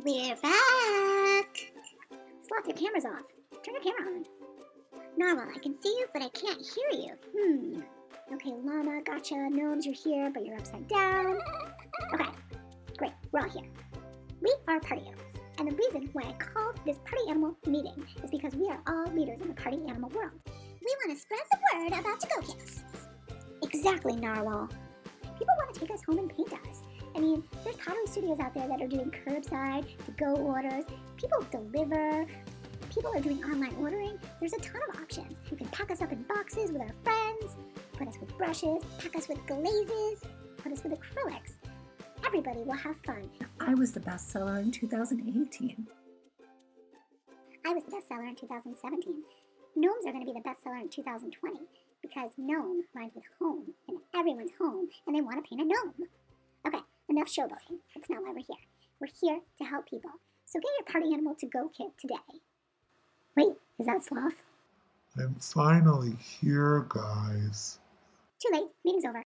We're back! Sloth, your camera's off. Turn your camera on. Narwhal, I can see you, but I can't hear you. Okay, llama, gotcha. Gnomes, you're here, but you're upside down. Okay, great. We're all here. We are party animals. And the reason why I called this party animal meeting is because we are all leaders in the party animal world. We want to spread the word about to-go kits. Exactly, Narwhal. People want to take us home and paint us. I mean, there's pottery studios out there that are doing curbside, to-go orders. People deliver. People are doing online ordering. There's a ton of options. You can pack us up in boxes with our friends, put us with brushes, pack us with glazes, put us with acrylics. Everybody will have fun. I was the bestseller in 2018. I was the bestseller in 2017. Gnomes are going to be the bestseller in 2020 because gnome rhymes with home, and everyone's home, and they want to paint a gnome. Okay, enough showboating. That's not why we're here. We're here to help people. So get your party animal to-go kit today. Wait, is that Sloth? I'm finally here, guys. Too late. Meeting's over.